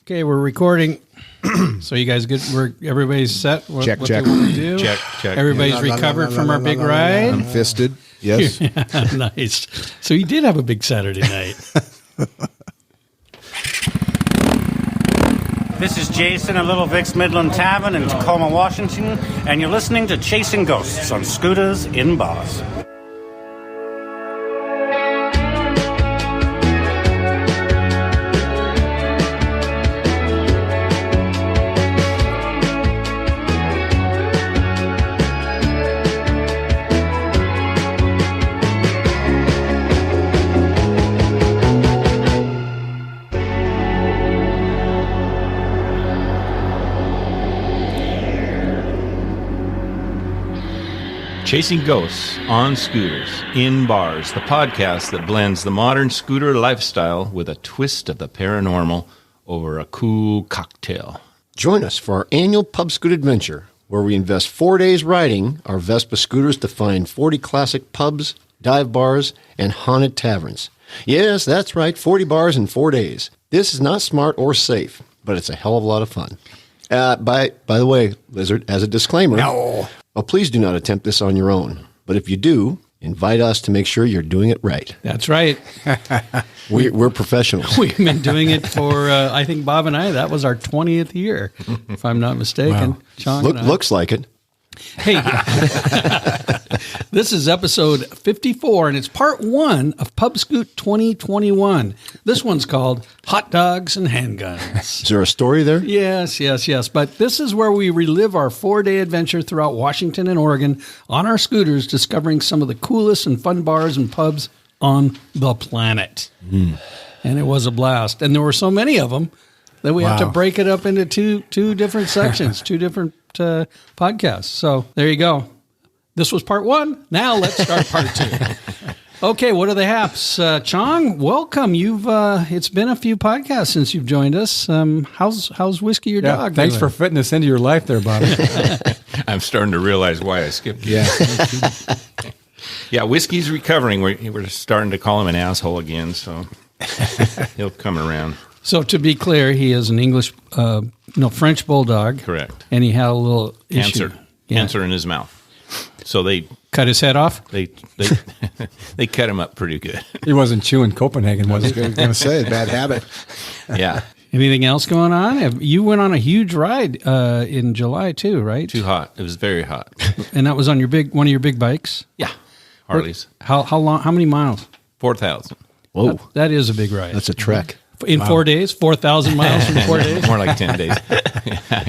Okay, we're recording. So you guys good? Everybody's set? Check. They want to do? Check. Everybody's recovered from our big ride? I'm fisted. Yes. Nice. So you did have a big Saturday night. This is Jason at Little Vic's Midland Tavern in Tacoma, Washington, and you're listening to Chasing Ghosts on Scooters in Bars. Chasing Ghosts on Scooters in Bars, the podcast that blends the modern scooter lifestyle with a twist of the paranormal over a cool cocktail. Join us for our annual PubScoot adventure, where we invest 4 days riding our Vespa scooters to find 40 classic pubs, dive bars, and haunted taverns. Yes, that's right, 40 bars in 4 days. This is not smart or safe, but it's a hell of a lot of fun. By the way, Lizard, as a disclaimer, well, please do not attempt this on your own. But if you do, invite us to make sure you're doing it right. That's right. We're professionals. We've been doing it for, I think Bob and I, that was our 20th year, if I'm not mistaken. Wow. Chong Looks like it. Hey, this is episode 54, and it's part one of PubScoot 2021. This one's called Hot Dogs and Handguns. Is there a story there? Yes. But this is where we relive our 4-day adventure throughout Washington and Oregon on our scooters, discovering some of the coolest and fun bars and pubs on the planet. And it was a blast. And there were so many of them that we have to break it up into two different sections, two different podcasts. So there you go. This was part one. Now let's start part two. Okay, what are the haps? Chong, welcome. It's been a few podcasts since you've joined us. How's Whiskey your dog? Thanks for fitting this into your life there, Bobby. I'm starting to realize why I skipped. Yeah, Whiskey's recovering. We're starting to call him an asshole again, so he'll come around. So to be clear, he is an French bulldog. Correct. And he had a little issue. Cancer in his mouth. So they cut his head off. They cut him up pretty good. He wasn't chewing Copenhagen, was he? I was going to say, bad habit. Yeah. Anything else going on? You went on a huge ride in July too, right? Too hot. It was very hot. And that was on one of your big bikes? Yeah. Harleys. How long? How many miles? 4,000. Whoa. That is a big ride. That's a trek. In 4 days? 4,000 miles in 4 days? More like 10 days.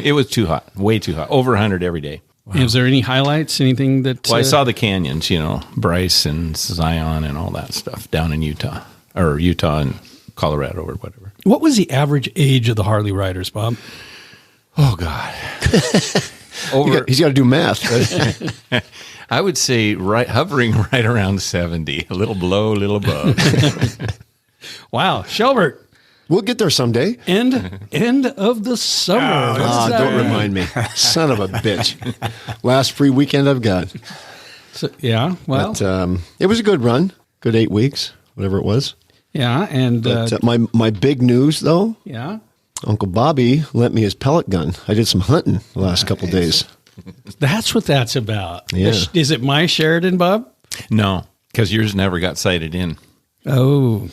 It was too hot. Way too hot. Over 100 every day. Wow. Is there any highlights? Anything that... Well, I saw the canyons, Bryce and Zion and all that stuff down in Utah and Colorado or whatever. What was the average age of the Harley riders, Bob? Oh, God. He's got to do math. I would say hovering right around 70. A little below, a little above. Wow. Shelbert. We'll get there someday. End of the summer. Don't remind me. Son of a bitch. Last free weekend I've got. So, yeah, well. But, it was a good run. Good 8 weeks, whatever it was. Yeah, and... But, my big news, though. Yeah? Uncle Bobby lent me his pellet gun. I did some hunting the last couple days. That's what that's about. Yeah. Is it my Sheridan, Bob? No, because yours never got sighted in. Oh.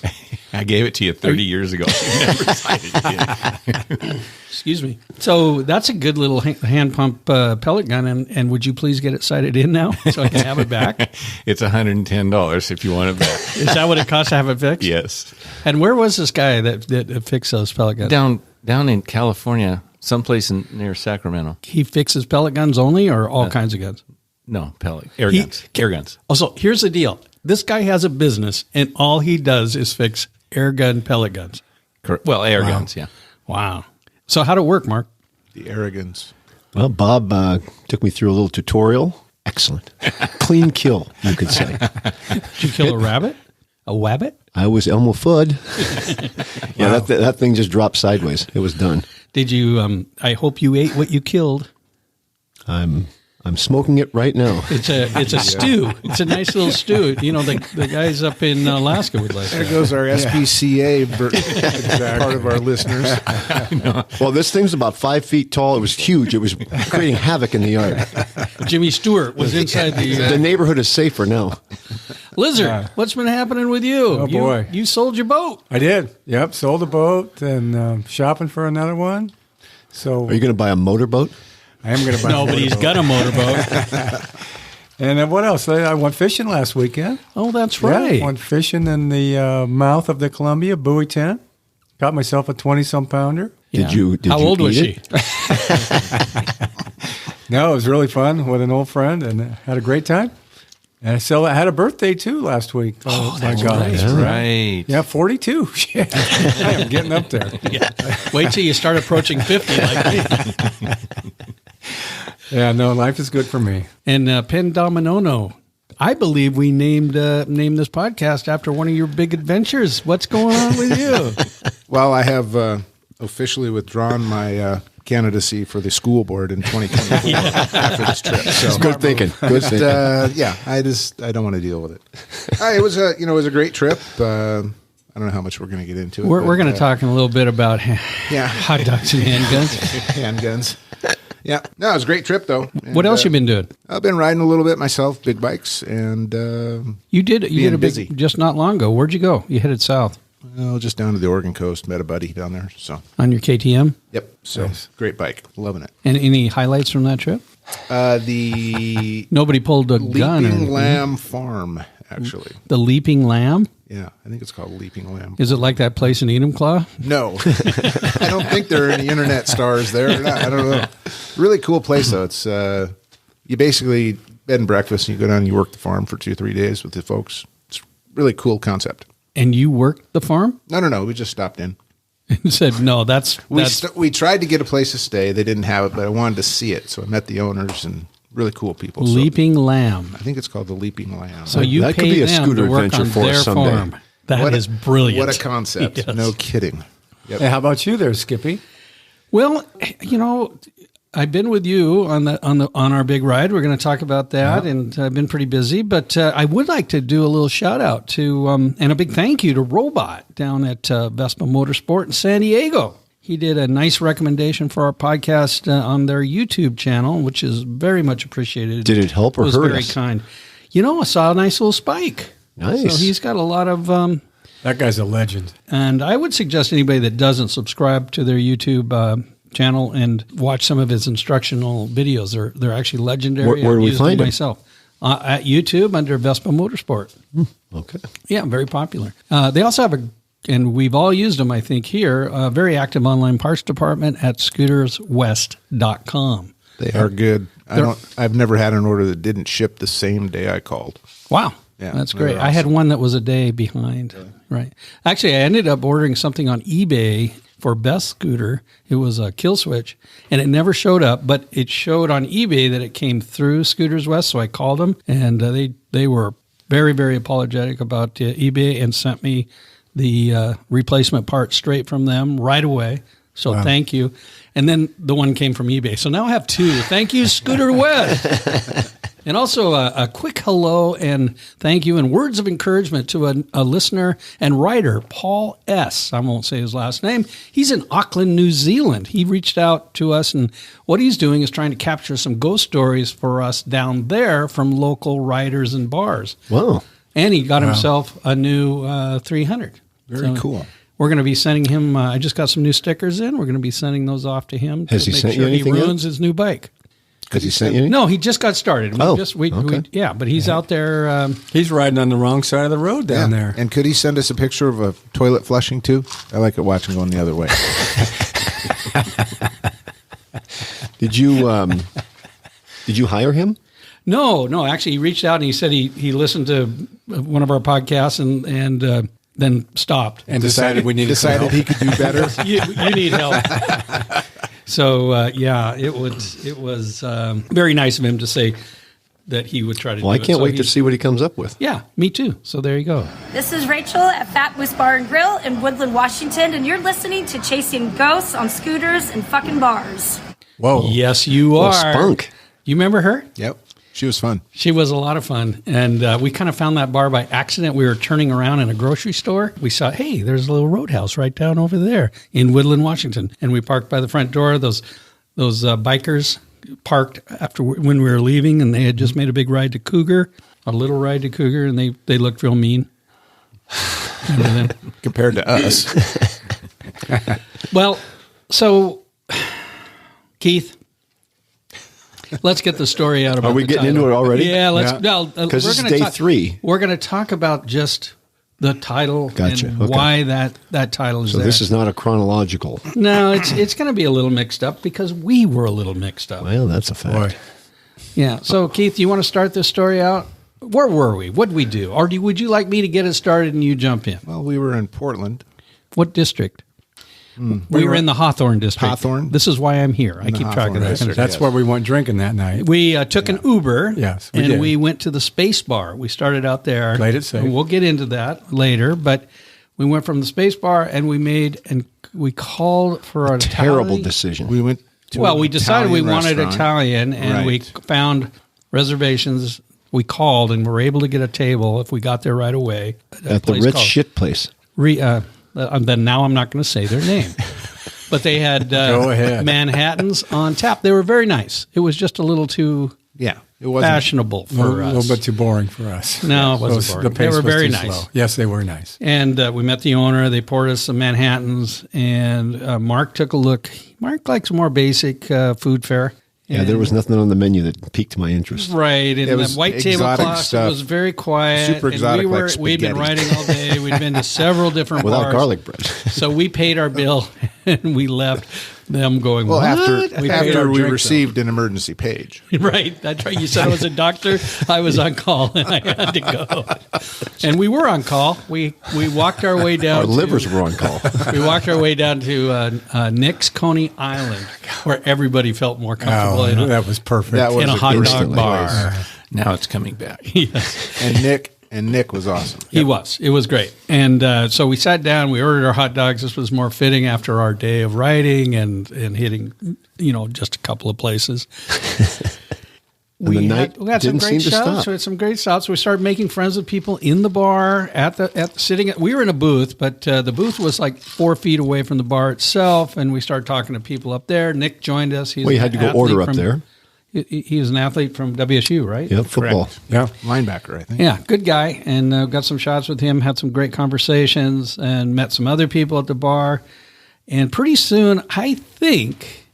I gave it to you 30 years ago. You never sighted it in. Excuse me. So that's a good little hand pump pellet gun, and would you please get it sighted in now so I can have it back? It's $110 if you want it back. Is that what it costs to have it fixed? Yes. And where was this guy that fixed those pellet guns? Down in California, someplace near Sacramento. He fixes pellet guns only, or all kinds of guns? No, air guns. Air guns. Also, here's the deal. This guy has a business, and all he does is fix air gun pellet guns. Correct. Well, air guns, yeah. Wow. So how'd it work, Mark? The arrogance. Well, Bob took me through a little tutorial. Excellent. Clean kill, you could say. Did you kill a rabbit? A wabbit? I was Elmo Fudd. Yeah, that thing just dropped sideways. It was done. Did you, I hope you ate what you killed. I'm I'm smoking it right now. It's a stew. It's a nice little stew. You know, the guys up in Alaska would like There that. goes our SPCA part of our listeners. Well, this thing's about 5 feet tall. It was huge. It was creating havoc in the yard. Jimmy Stewart was inside The neighborhood is safer now. Lizard, what's been happening with you? Oh, boy. You sold your boat. I did. Yep. Sold a boat and shopping for another one. So Are you going to buy a motorboat? I am going to buy No, a but he's motorboat. got a motorboat. And then what else? I went fishing last weekend. Oh, that's Yeah, right. went fishing in the mouth of the Columbia, Buoy 10. Got myself a 20-some pounder. Yeah. Did How you old was eat she? No, it was really fun with an old friend and had a great time. And I had a birthday, too, last week. Oh, that's my God. right. That's right. Yeah, 42. Yeah, I am getting up there. Yeah. Wait till you start approaching 50 like me. Yeah, no, life is good for me. And Pen Dominono, I believe we named this podcast after one of your big adventures. What's going on with you? Well, I have officially withdrawn my candidacy for the school board in 2024 after this trip. So, Good thinking. Good thinking. yeah, I don't want to deal with it. It was a great trip. I don't know how much we're going to get into it. We're going to talk in a little bit about hot dogs and handguns. handguns. Yeah, no, it was a great trip though. What else you been doing? I've been riding a little bit myself, big bikes, and You did a big busy. just not long ago. Where'd you go? You headed south just down to the Oregon coast. Met a buddy down there. So on your KTM. yep, so Nice. great bike, loving it. And any highlights from that trip? The Nobody pulled a gun. Or Leaping anything. Lamb Farm, actually. The Leaping Lamb. Yeah, I think it's called Leaping Lamb. Is it like that place in Enumclaw? No, I don't think there are any internet stars there. I don't know. Really cool place though. It's you basically bed and breakfast, and you go down and you work the farm for 2-3 days with the folks. It's a really cool concept. And you worked the farm? No. We just stopped in. And said, no, that's We tried to get a place to stay. They didn't have it, but I wanted to see it, so I met the owners and really cool people. So Leaping Lamb. I think it's called the Leaping Lamb. So you That could pay be a them scooter to work adventure on for us their someday. farm. That is brilliant. What a concept! Yes. No kidding. Yep. Hey, how about you there, Skippy? Well, I've been with you on our big ride. We're going to talk about that, and I've been pretty busy. But I would like to do a little shout out to and a big thank you to Robot down at Vespa Motorsport in San Diego. He did a nice recommendation for our podcast on their YouTube channel, which is very much appreciated. Did it help or It was hurt very us? kind. I saw a nice little spike. Nice. So he's got a lot of. That guy's a legend. And I would suggest anybody that doesn't subscribe to their YouTube channel and watch some of his instructional videos. They're actually legendary. Where do we I've used find them him? myself? At YouTube under Vespa Motorsport. Okay. Yeah, very popular. They also have and we've all used them, I think, here, a very active online parts department at scooterswest.com. They are good. I've never had an order that didn't ship the same day I called. Wow. Yeah, That's they're great. I had one that was a day behind. Right. Actually, I ended up ordering something on eBay for Beth's scooter. It was a kill switch, and it never showed up, but it showed on eBay that it came through Scooters West, so I called them, and they were very, very apologetic about eBay and sent me the replacement part straight from them right away. So Thank you. And then the one came from eBay. So now I have two. Thank you, Scooter West. And also a quick hello and thank you and words of encouragement to a listener and writer, Paul S. I won't say his last name. He's in Auckland, New Zealand. He reached out to us, and what he's doing is trying to capture some ghost stories for us down there from local writers and bars. Wow. And he got himself a new 300. Very cool. We're going to be sending him, I just got some new stickers in. We're going to be sending those off to him Has to he make sent you sure he anything yet? ruins his new bike. Has he sent you? No, he just got started. Okay. But he's out there. He's riding on the wrong side of the road down there. And could he send us a picture of a toilet flushing too? I like it watching going the other way. Did you hire him? No. Actually, he reached out and he said he listened to one of our podcasts and then stopped. And decided we needed some help. he could do better. you need help. So it was very nice of him to say that he would try to. Well, do I can't it. So wait to see what he comes up with. Yeah, me too. So there you go. This is Rachel at Fat Moose Bar and Grill in Woodland, Washington, and you're listening to Chasing Ghosts on Scooters and Fucking Bars. Whoa. Yes, you Oh, are. spunk. You remember her? Yep. She was fun. She was a lot of fun. And we kind of found that bar by accident. We were turning around in a grocery store. We saw, hey, there's a little roadhouse right down over there in Woodland, Washington. And we parked by the front door. Those bikers parked after when we were leaving, and they had just made a big ride to Cougar, a little ride to Cougar, and they looked real mean. Compared to us. Well, so, Keith, let's get the story out about. Are we getting into it already? Yeah, let's. Yeah. Well, Because this is day 3. We're going to talk about just the title Gotcha. and Okay. why that title is So there. this is not a chronological. No, it's going to be a little mixed up because we were a little mixed up. Well, that's a fact. Boy. Yeah. So, Keith, you want to start this story out? Where were we? What did we do? Or would you like me to get it started and you jump in? Well, we were in Portland. What district? We were in the Hawthorne district. Hawthorne? This is why I'm here. I In the keep track of Hawthorne that. district. That's Yes. where we went drinking that night. We took an Uber, Yes, we and did. we went to the Space Bar. We started out there. Played it safe. And we'll get into that later, but we went from the Space Bar, and we called for a Terrible decision. We went to Well, an we decided we Italian wanted restaurant. Italian, and we Right. found reservations. We called, and were able to get a table if we got there right away. At the Ritz shit place. Then now I'm not going to say their name. But they had Go ahead. Manhattans on tap. They were very nice. It was just a little too Yeah. It wasn't. fashionable A for us. little bit too boring for us. No, it wasn't boring. The They pace were was very too nice. slow. Yes, they were nice. And we met the owner. They poured us some Manhattans, and Mark took a look. Mark likes more basic food fare. Yeah, there was nothing on the menu that piqued my interest. Right, and It was the white exotic tablecloth stuff. was very quiet. Super and exotic, we'd been like riding all day. We'd been to several different Without bars. garlic bread. So we paid our bill, and we left them going, Well, what? after We paid our we drink, received an emergency page. Right, that's right. You said I was a doctor. I was on call, and I had to go. And we were on call. We walked our way down. Our livers were on call. We walked our way down to Nick's Coney Island, where everybody felt more comfortable Oh, in a, that was perfect. That was in a a hot good dog instantly bar. place. Now it's coming back. Yes. And Nick was awesome. He was. It was great. And so we sat down. We ordered our hot dogs. This was more fitting after our day of riding and hitting, just a couple of places. And the night we had some didn't great seem to shots. stop. We had some great stops. We started making friends with people in the bar we were in a booth, but the booth was like 4 feet away from the bar itself. And we started talking to people up there. Nick joined us. He's Well, you an had to go athlete order up from- there. He was an athlete from WSU, right? Yeah, football. Yeah. Linebacker, I think. Yeah, good guy. And got some shots with him, had some great conversations, and met some other people at the bar. And pretty soon, I think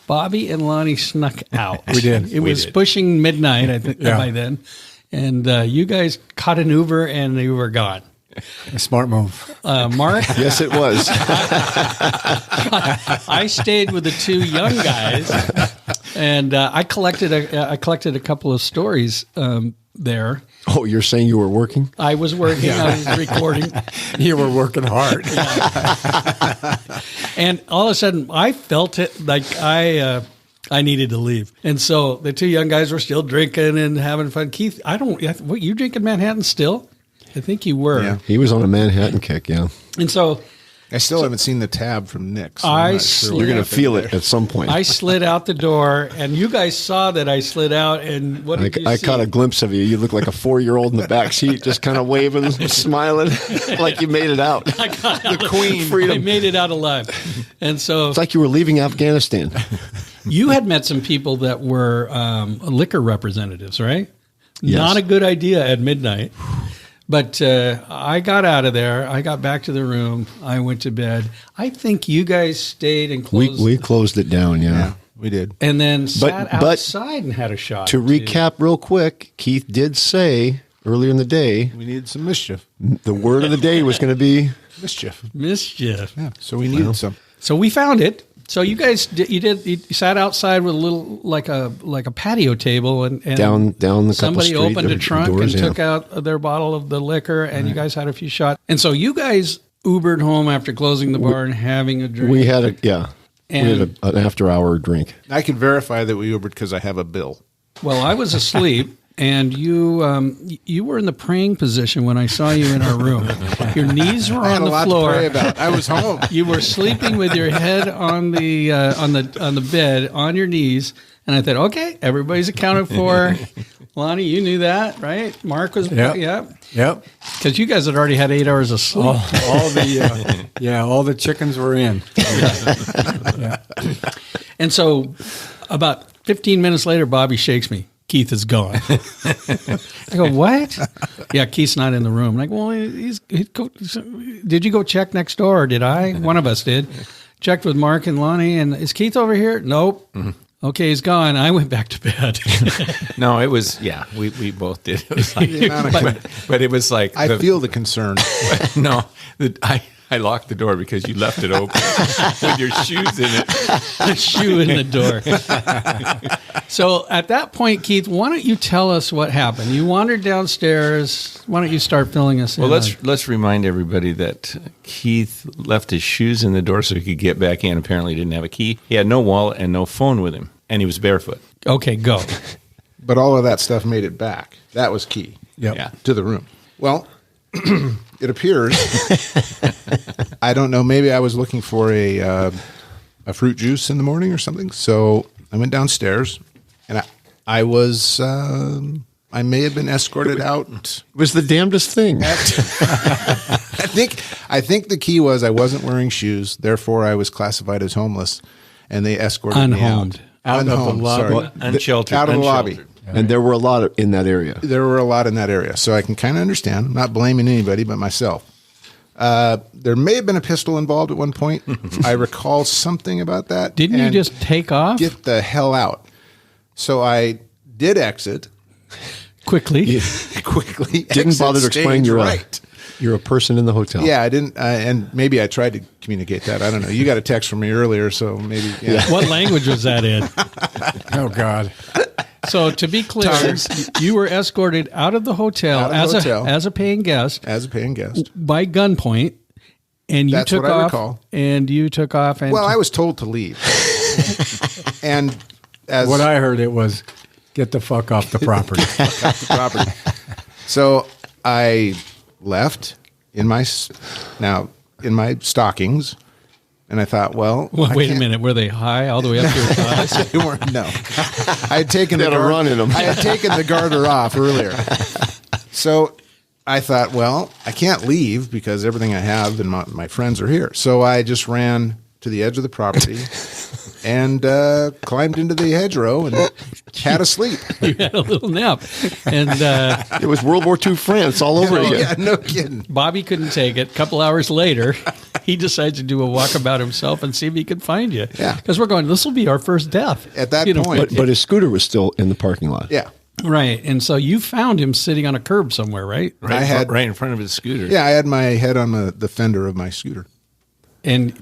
Bobby and Lonnie snuck out. We did. It was pushing midnight, I think, Yeah. by then. And you guys caught an Uber, and you were gone. A smart move. Mark, Yes, it was. I stayed with the 2 young guys, and I collected a couple of stories there. Oh, you're saying you were working? I was working. I was recording. You were working hard. And all of a sudden, I felt it like I needed to leave. And so the 2 young guys were still drinking and having fun. Keith, what, you drinking Manhattan still? I think you were. Yeah. He was on a Manhattan kick, yeah. And so I still haven't seen the tab from Nick. So I I'm not sure slid- what You're going to happened feel there. it at some point. I slid out the door, and you guys saw that I slid out. And what did you I see? caught a glimpse of you. You look like a 4-year-old in the back seat, just kind of waving, smiling, like you made it out. the Queen. I Freedom. made it out alive. And so It's like you were leaving Afghanistan. you had met some people that were liquor representatives, right? Yes. Not a good idea at midnight. But I got out of there. I got back to the room. I went to bed. I think you guys stayed and closed. We closed it down, Yeah, we did. and then sat but outside and had a shot. To recap real quick, Keith did say earlier in the day, We needed some mischief. the word of the day was going to be Mischief. mischief. Yeah. So we needed some. So we found it. So you guys you sat outside with a little like a patio table and down the couple somebody street opened a there, trunk doors, and yeah. took out their bottle of the liquor and you guys had a few shots. And so you guys Ubered home after closing the bar and having a drink. we had And- an after-hour drink. I can verify that we Ubered because I have a bill. Well, I was asleep and you were in the praying position when I saw you in our room. Your knees were I had on a the lot floor. to pray about. I was home. You were sleeping with your head on the bed on your knees, and I thought, okay, everybody's accounted for. Lonnie, you knew that, right? Mark was, Yep. because you guys had already had 8 hours of sleep. All the chickens were in. And so, about 15 minutes later, Bobby shakes me. Keith is gone. I go, what? Yeah, Keith's not in the room. I'm like, well, did you go check next door or did I? One of us did. Checked with Mark and Lonnie, and is Keith over here? Nope. Mm-hmm. Okay, he's gone. I went back to bed. No, it was, we both did. It was like, but it was like. I feel the concern. No, I locked the door because you left it open with your shoes in it. A shoe in the door. So at that point, Keith, why don't you tell us what happened? You wandered downstairs. Why don't you start filling us in? Well, let's remind everybody that Keith left his shoes in the door so he could get back in. Apparently, he didn't have a key. He had no wallet and no phone with him, and he was barefoot. Okay, go. But all of that stuff made it back. That was key. Yep. Yeah. To the room. Well, it appears, I don't know, maybe I was looking for a fruit juice in the morning or something. So I went downstairs, and I was, I may have been escorted out. It was the damnedest thing. I think the key was I wasn't wearing shoes, therefore I was classified as homeless, and they escorted me out. Out of the lobby. Sorry. Unsheltered. Out of the lobby. Unsheltered. And there were a lot in that area. There were a lot in that area, so I can kind of understand. I'm not blaming anybody but myself. There may have been a pistol involved at one point. I recall something about that. Didn't you just take off? Get the hell out. So I did exit. Quickly. Quickly. Didn't bother to explain right. you're a person in the hotel. Yeah, I didn't. And maybe I tried to communicate that. I don't know. You got a text from me earlier, so maybe. Yeah. What language was that in? Oh, God. So to be clear, you were escorted out of the hotel, as a paying guest. As a paying guest. By gunpoint. And you That's took what I off. recall. And you took off. And Well, I was told to leave. And as What I heard, it was, get the fuck off the property. off the property. So I left in my stockings, and I thought, well, wait a minute. Were they high all the way up to your thighs? They weren't. No, I had taken They had a run in them. I had taken the garter off earlier, so I thought, well, I can't leave because everything I have and my friends are here. So I just ran to the edge of the property and climbed into the hedgerow and had a sleep. You had a little nap. And It was World War II France all over again. Yeah, no kidding. Bobby couldn't take it. A couple hours later, he decides to do a walkabout himself and see if he could find you. Yeah. Because we're going, this will be our first death. At that point. But his scooter was still in the parking lot. Yeah. Right. And so you found him sitting on a curb somewhere, right? Right in front of his scooter. Yeah, I had my head on the fender of my scooter.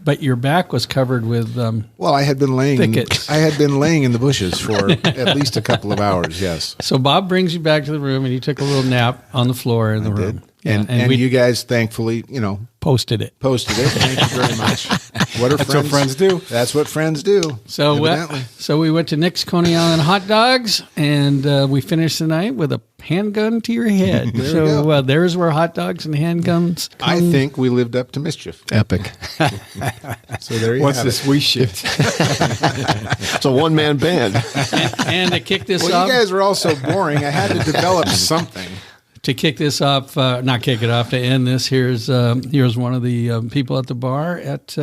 But your back was covered with Well, I had been laying. thickets. I had been laying in the bushes for at least a couple of hours. Yes, So Bob brings you back to the room, and you took a little nap on the floor in the room. and we you guys thankfully, posted it. posted it. Thank you very much. What are That's what friends do. That's what friends do. So evidently. we went to Nick's Coney Island Hot Dogs, and we finished the night with a handgun to your head. There we go. There's where hot dogs and handguns come. I think we lived up to mischief. Epic. So there you What's have this it. we shit? It's a one-man band. And to kick this Well, off, you guys were all so boring. I had to develop something. to kick this off, not kick it off, to end this, here's one of the people at the bar at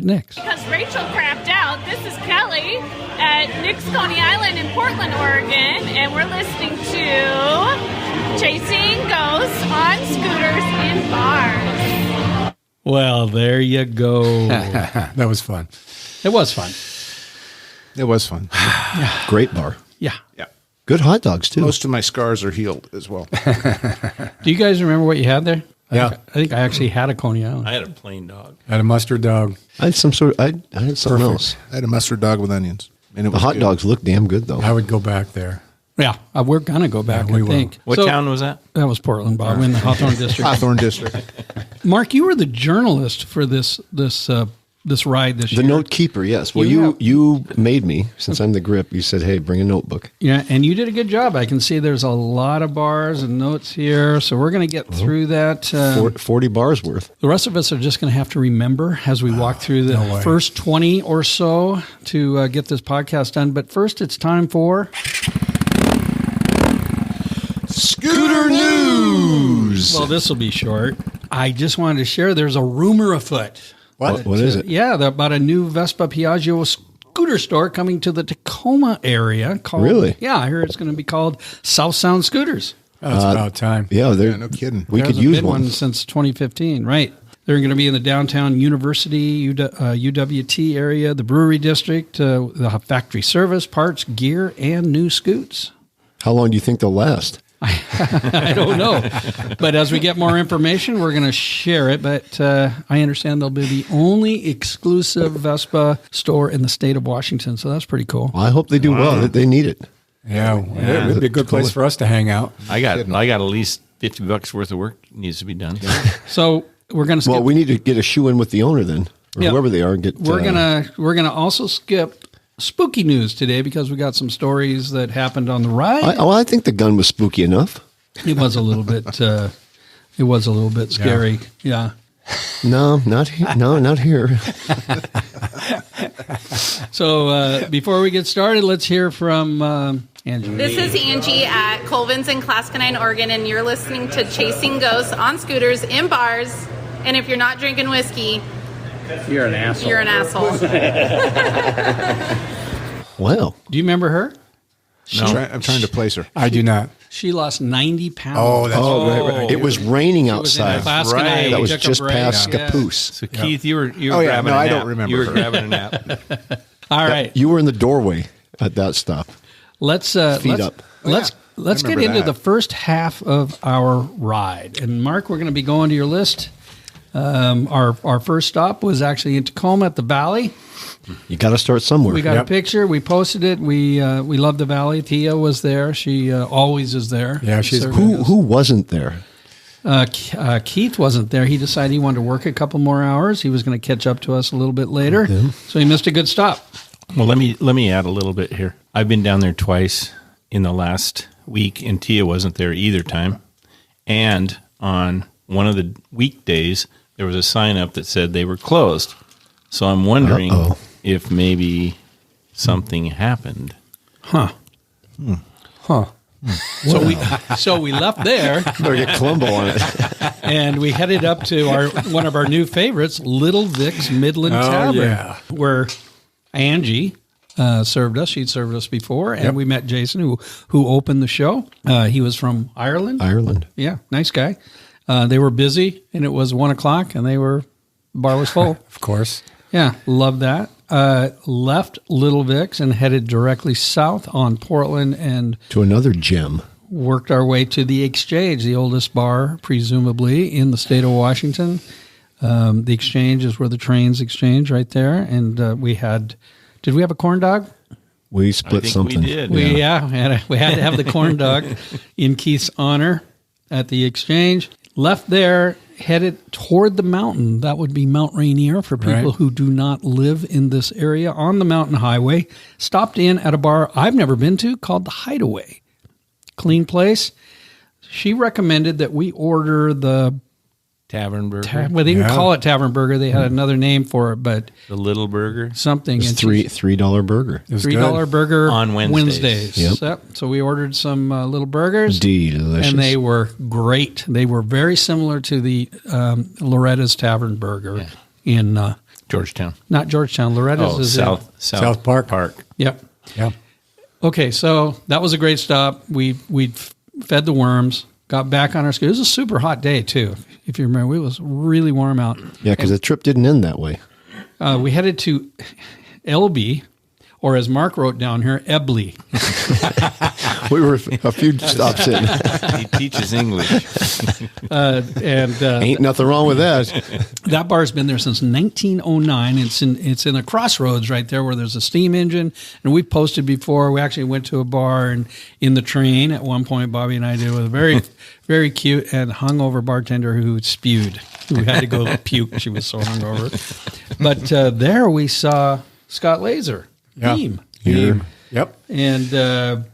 Nick's. Because Rachel crapped out, this is Kelly at Nick's Coney Island in Portland, Oregon, and we're listening to Chasing Ghosts on Scooters in Bars. Well, there you go. That was fun. It was fun. It was fun. Great bar. Yeah. Yeah. Good hot dogs, too. Most of my scars are healed as well. Do you guys remember what you had there? Yeah. I think I actually had a Coney Island. I had a plain dog. I had a mustard dog. I had I had something else. I had a mustard dog with onions. And it The was hot good. dogs look damn good, though. I would go back there. Yeah, we're going to go back, Yeah, we I will. think. What So, town was that? That was Portland, Bob, in the Hawthorne District. Hawthorne District. Mark, you were the journalist for this this ride this The year. note keeper, yes. Well, you made me, since I'm the grip, you said, hey, bring a notebook. Yeah, and you did a good job. I can see there's a lot of bars and notes here, so we're going to get through that. 40 bars worth. The rest of us are just going to have to remember as we walk through the first 20 or so to get this podcast done. But first, it's time for... Scooter News! Well, this will be short. I just wanted to share there's a rumor afoot. What is it? Yeah, about a new Vespa Piaggio scooter store coming to the Tacoma area. Really? Yeah, I hear it's going to be called South Sound Scooters. That's about time. Yeah, no kidding. We There could hasn't use been one. since 2015, right? They're going to be in the downtown University, UWT area, the brewery district, the factory service, parts, gear, and new scoots. How long do you think they'll last? I don't know. But as we get more information, we're going to share it. But I understand they'll be the only exclusive Vespa store in the state of Washington. So that's pretty cool. Well, I hope they do well. They need it. Yeah, it would be a good place for us to hang out. I got at least $50 worth of work needs to be done. So we're going to skip. Well, we need to get a shoe in with the owner then, or Yeah. whoever they are. And get. We're gonna also skip spooky news today because we got some stories that happened on the ride. I think the gun was spooky enough. It was a little bit. It was a little bit scary. Yeah. No, not here. No, not here. So before we get started, let's hear from Angie. This is Angie at Colvin's in Clascanine, Oregon, and you're listening to Chasing Ghosts on Scooters in Bars. And if you're not drinking whiskey, You're an asshole. you're an asshole. Wow. Do you remember her? I'm trying to place her. I do not. She lost 90 pounds. Oh, that's Right. It was raining She was in outside. Clascanine. Right. That was Took a just break. past Yeah. Capoose. So Keith, you were Oh, yeah. grabbing No, a I nap. don't remember You were her. grabbing a nap. All right. You were in the doorway at that stop. Let's Feet up. Let's I get remember into that. the first half of our ride. And Mark, we're going to be going to your list. Our first stop was actually in Tacoma at the Valley. You got to start somewhere. We got a picture. We posted it. We love the Valley. Tia was there. She always is there. Yeah, she's Serving Who wasn't there? Keith wasn't there. He decided he wanted to work a couple more hours. He was going to catch up to us a little bit later. So he missed a good stop. Well, let me add a little bit here. I've been down there twice in the last week, and Tia wasn't there either time. And on one of the weekdays, there was a sign up that said they were closed. So I'm wondering if maybe something happened. Huh. So we left there Better get Columbo on it. and we headed up to one of our new favorites, Little Vic's Midland Tavern, yeah. where Angie served us. She'd served us before, and we met Jason, who opened the show. He was from Ireland. Yeah, nice guy. They were busy, and it was 1:00, and the bar was full. Of course. Yeah, love that. Left Little Vic's and headed directly south on Portland and To another gem. worked our way to the Exchange, the oldest bar, presumably, in the state of Washington. The Exchange is where the trains exchange right there. And did we have a corn dog? We split I think something. we did. We had to have the corn dog in Keith's honor at the Exchange. Left there, headed toward the mountain. That would be Mount Rainier for people Right. who do not live in this area on the mountain highway. Stopped in at a bar I've never been to called The Hideaway. Clean place. She recommended that we order the Tavern burger, well, they didn't Yeah. call it Tavern Burger. They had another name for it, but the little burger. something. It's And she- $3 burger. It was $3 good. burger On Wednesdays. Yep. So we ordered some little burgers. Delicious. And they were great. They were very similar to the Loretta's Tavern Burger in Georgetown. not Georgetown. Loretta's Oh, is South Park. Yep. Yeah. Okay, so that was a great stop. We fed the worms, got back on our scooter. It was a super hot day too. If you remember, it was really warm out. Yeah, because the trip didn't end that way. We headed to Elby, or as Mark wrote down here, Ebley. We were a few stops in. He teaches English. Ain't nothing wrong with that. That bar's been there since 1909. It's in a crossroads right there where there's a steam engine. And we've posted before. We actually went to a bar and in the train at one point. Bobby and I did with a very, very cute and hungover bartender who spewed. We had to go puke. She was so hungover. But there we saw Scott Laser, Beam. Yep. And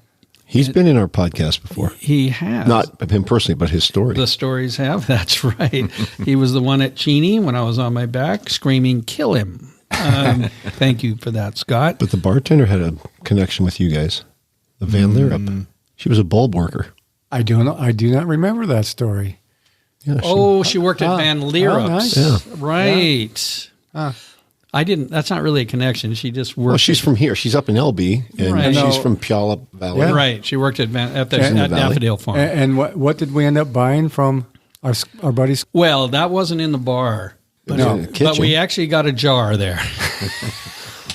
he's been in our podcast before. he has. Not him personally, but his story. The stories have. That's right. He was the one at Cheney when I was on my back screaming, "Kill him." Thank you for that, Scott. But the bartender had a connection with you guys. The Van Lierop. She was a bulb worker. I do not remember that story. Yeah, She worked at Van Lierup's. Nice. Yeah. Right. I didn't. That's not really a connection. She just worked. Well, she's from here. She's up in LB, and Right. she's from Puyallup Valley. Yeah. Right. She worked at in the at valley. Daffodil Farm. And what did we end up buying from our buddies? Well, that wasn't in the bar. It was in the But kitchen. we actually got a jar there.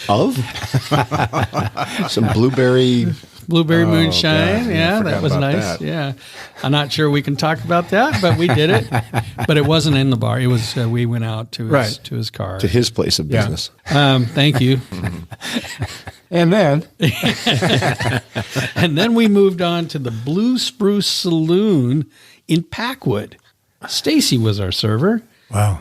Of? Some blueberry. Blueberry moonshine. God, Yeah, I forgot that was about nice. that. Yeah. I'm not sure we can talk about that, but we did it. But it wasn't in the bar. It was, we went out to his car. To his place of business. Thank you. And then And then we moved on to the Blue Spruce Saloon in Packwood. Stacy was our server. wow.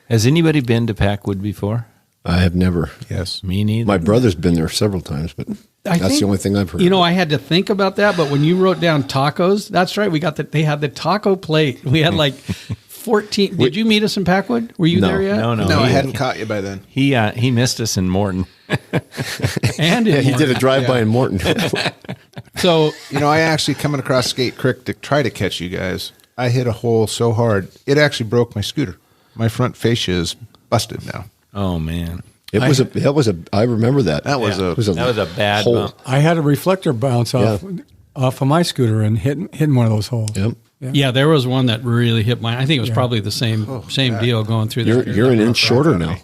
Has anybody been to Packwood before? I have never. Yes. Me neither. My brother's been there several times, but I that's think, the only thing I've heard. You know, I had to think about that, but when you wrote down tacos, that's right. We got they had the taco plate. We had like 14. Did you meet us in Packwood? Were you No. there yet? No. No, I hadn't caught you by then. He missed us in Morton. And in Yeah, he did a Morton. drive-by in Morton. So You know, I actually coming across Skate Creek to try to catch you guys. I hit a hole so hard it actually broke my scooter. My front fascia is busted now. Oh man, I remember that. That was It was that was a bad hole. bump. I had a reflector bounce off of my scooter and hitting one of those holes. Yep. yeah, there was one that really hit mine. I think it was probably the same deal going through You're, there. you're an inch shorter now.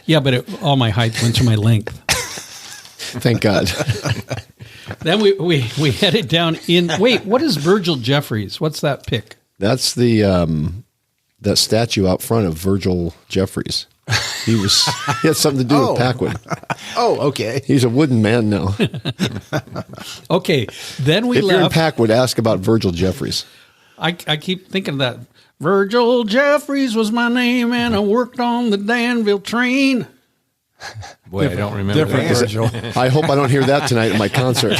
Yeah, but all my height went to my length. Thank God. Then we headed down in. Wait, what is Virgil Jeffries? What's that pic? That's the that statue out front of Virgil Jeffries. He had something to do with Packwood. Oh, okay. He's a wooden man now. Okay, then we If you're in left. Packwood, ask about Virgil Jeffries. I keep thinking of that. Virgil Jeffries was my name, and I worked on the Danville train. Boy, I don't remember Different that. Virgil. I hope I don't hear that tonight at my concert.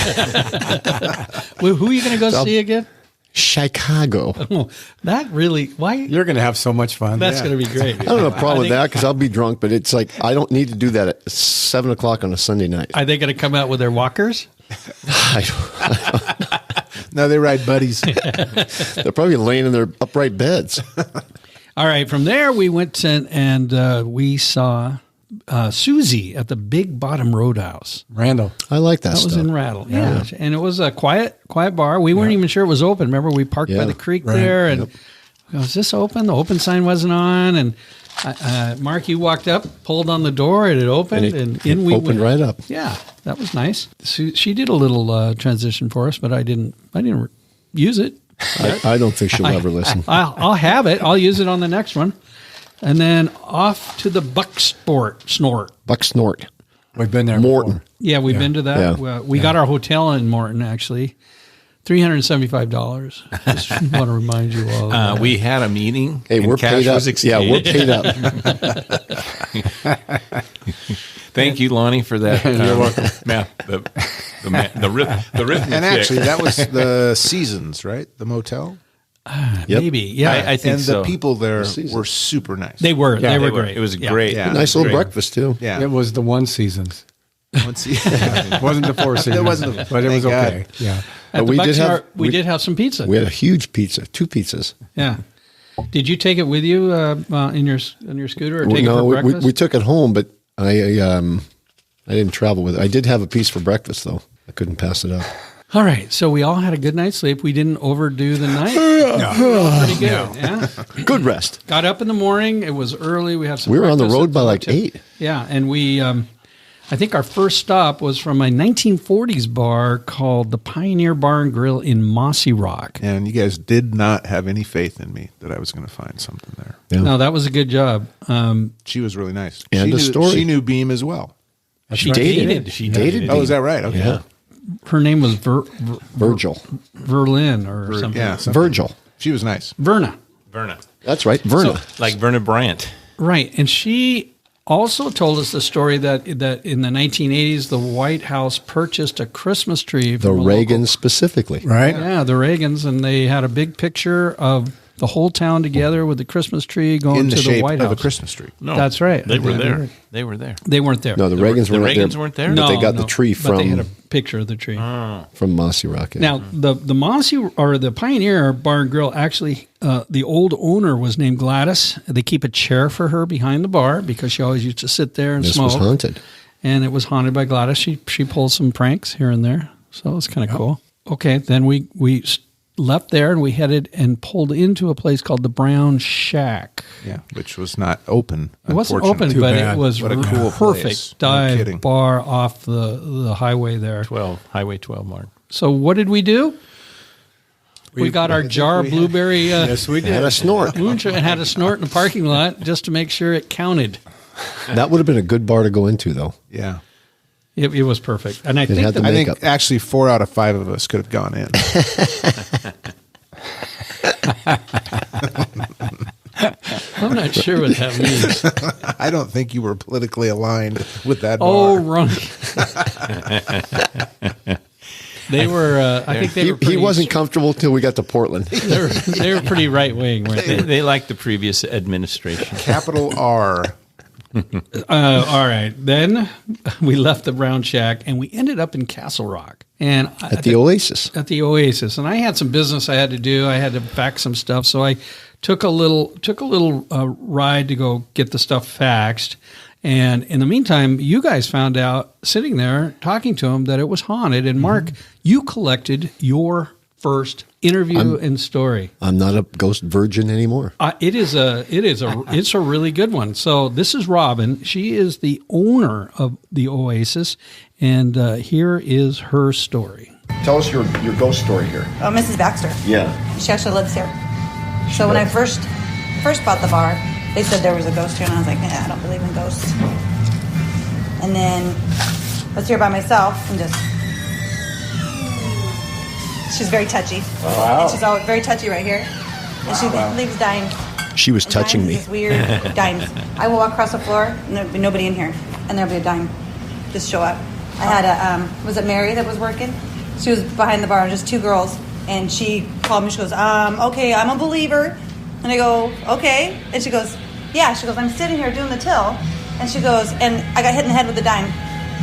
Well, who are you going to go see again? Chicago. Oh, that really? Why? You're going to have so much fun. That's going to be great. I don't have a problem with that because I'll be drunk, but it's like I don't need to do that at 7 o'clock on a Sunday night. Are they going to come out with their walkers? No, they ride buddies. They're probably laying in their upright beds. All right. From there, we went and we saw Susie at the Big Bottom Roadhouse. Randall. I like that That stuff. was in Rattle, yeah. And it was a quiet bar. We weren't even sure it was open. Remember, we parked by Yeah. the creek there, and we go, is this open? The open sign wasn't on, and Mark, you walked up, pulled on the door, and it opened, and in we opened went. right up. Yeah, that was nice. She did a little transition for us, but I didn't use it. I don't think she'll ever listen. I'll have it. I'll use it on the next one. And then off to the Buck Snort. Buck Snort. We've been there Morton. before. Yeah, we've been to that. Yeah. Well, we got our hotel in Morton, actually. $375. Just want to remind you all. of that. We had a meeting. Hey, and we're cash paid up. was exchanged. Yeah, we're paid up. Thank you, Lonnie, for that. You're welcome. The rhythm. And actually, that was the Seasons, right? The motel. Yep. Maybe, yeah. I think And so. the people there Seasons. were super nice. They were. Yeah, they they were were. great. It was Yeah. great. Yeah. Nice little Great. breakfast, too. Yeah. It was the one seasons. Once It wasn't the four seasons. wasn't the- but it was thank God. okay. Yeah. At But the we Buck did have- Snort, we did have some pizza. We had a huge pizza, 2 pizzas. Yeah. Did you take it with you in your scooter or take it No, for breakfast? we took it home, but I didn't travel with it. I did have a piece for breakfast, though. I couldn't pass it up. All right. So we all had a good night's sleep. We didn't overdo the night. Pretty good. Yeah. Good rest. Got up in the morning. It was early. We had some. We were on the breakfast road at by like hotel. 8. Yeah, and we. I think our first stop was from a 1940s bar called the Pioneer Bar and Grill in Mossy Rock. And you guys did not have any faith in me that I was going to find something there. Yeah. No, that was a good job. She was really nice. And she a knew, story. She knew Beam as well. She dated. dated. She dated. Oh, is that right? Okay. Yeah. Her name was Virgil. Verlin or something. Yeah. something. Virgil. She was nice. Verna. That's right, Verna. Like Verna Bryant. Right. And she also told us the story that in the 1980s, the White House purchased a Christmas tree. The Reagans specifically. Right? Yeah, the Reagans. And they had a big picture of the whole town together with the Christmas tree going In the to the shape White House. of a Christmas tree. No, That's right. They were Yeah, there. They were there. They weren't there. No, the Reagans weren't there? But they got the tree But they had a from picture of the tree. Mossy Rock. Yeah. Now, the Mossy or the Pioneer Bar and Grill, actually, the old owner was named Gladys. They keep a chair for her behind the bar because she always used to sit there and This smoke. was haunted. And it was haunted by Gladys. She pulled some pranks here and there. So it was kind of cool. Okay, then we left there and we headed and pulled into a place called the Brown Shack. Yeah, which was not open. It wasn't unfortunately. open, Too but bad. it was What a cool perfect place. No kidding. dive bar off the highway there. Highway 12 mark. So what did we do? We got our jar of blueberry Yes, we did. Had a snort. moonshine and had a snort in the parking lot just to make sure it counted. That would have been a good bar to go into, though. Yeah. It was perfect. And I think had the I makeup. think actually 4 out of 5 of us could have gone in. I'm not sure what that means. I don't think you were politically aligned with that Oh, bar. wrong. They were. I think they were. He Pretty, wasn't comfortable till we got to Portland. They were pretty right wing, weren't they? They liked the previous administration. Capital R. All right. Then we left the Brown Shack and we ended up in Castle Rock and At the Oasis. At the Oasis, and I had some business I had to do. I had to fax some stuff, so I took a little ride to go get the stuff faxed. And in the meantime, you guys found out sitting there talking to him that it was haunted. And Mark, you collected your first interview and story. I'm not a ghost virgin anymore. It's a really good one. So this is Robin. She is the owner of the Oasis, and here is her story. Tell us your ghost story here. Oh, Mrs. Baxter. Yeah. She actually lives here. So when I first bought the bar, they said there was a ghost here, and I was like, I don't believe in ghosts. And then I was here by myself and just. She's very touchy. Wow. And she's always very touchy right here. And she leaves dimes. She was And touching dimes me. is just weird dimes. I will walk across the floor, and there'll be nobody in here, and there'll be a dime just show up. I had a, was it Mary that was working? She was behind the bar, just 2 girls, and she called me. She goes, okay, I'm a believer. And I go, okay. And she goes, yeah. She goes, I'm sitting here doing the till. And she goes, and I got hit in the head with a dime,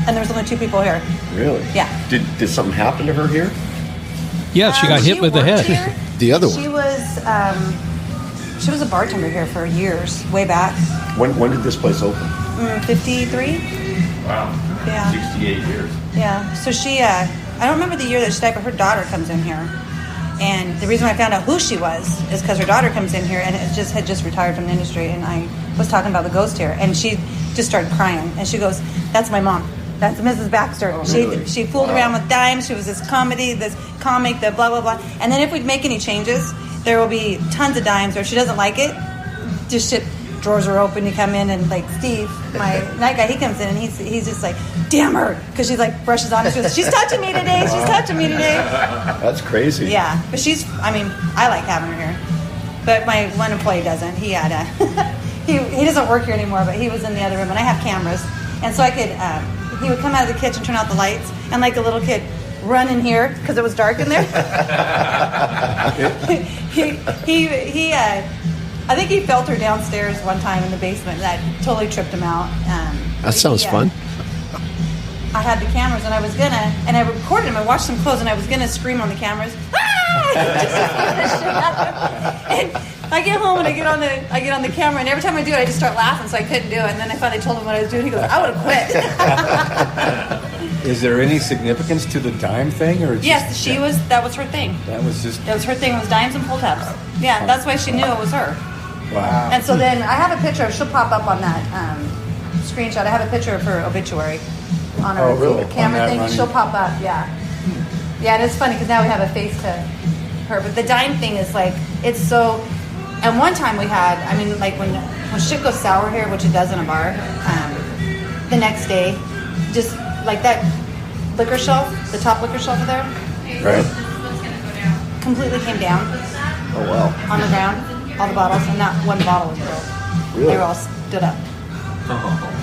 and there was only 2 people here. Really? Yeah. Did something happen to her here? Yeah, she got hit with the worked head. here. The other She one. was a bartender here for years, way back. When did this place open? 53? Wow. Yeah. 68 years. Yeah. So she, I don't remember the year that she died, but her daughter comes in here. And the reason I found out who she was is because her daughter comes in here and had just retired from the industry. And I was talking about the ghost here. And she just started crying. And she goes, that's my mom. That's Mrs. Baxter. Oh, really? She fooled around with dimes. She was this comic, the blah, blah, blah. And then if we make any changes, there will be tons of dimes. Or if she doesn't like it, just shit. Drawers are open. You come in and like Steve, my night guy, he comes in and he's just like, damn her, because she like brushes on. She goes, she's touching me today. She's touching me today. That's crazy. Yeah, but I like having her here. But my one employee doesn't. He had he doesn't work here anymore, but he was in the other room, and I have cameras, and so I could. He would come out of the kitchen, turn out the lights, and like a little kid run in here because it was dark in there. I think he felt her downstairs one time in the basement. That totally tripped him out. That sounds fun. I had the cameras, and I recorded him. I watched them close, and I was gonna scream on the cameras. And I get home and I get on the camera, and every time I do it, I just start laughing, so I couldn't do it. And then I finally told him what I was doing. He goes, "I would have quit." Is there any significance to the dime thing, or Yes, that was her thing. That was just That was her thing. It was dimes and pull tabs. Yeah, that's why she knew it was her. wow. And so then I have a picture. She'll pop up on that screenshot. I have a picture of her obituary on her camera thing. She'll pop up. Yeah, yeah. And it's funny because now we have a face to her. But the dime thing is like it's so. And one time we had, like when shit goes sour here, which it does in a bar, the next day, just like that liquor shelf, the top liquor shelf there, Right. completely came down. Oh, wow. On the ground. all the bottles, and not one bottle was broke. Really? They were all stood up.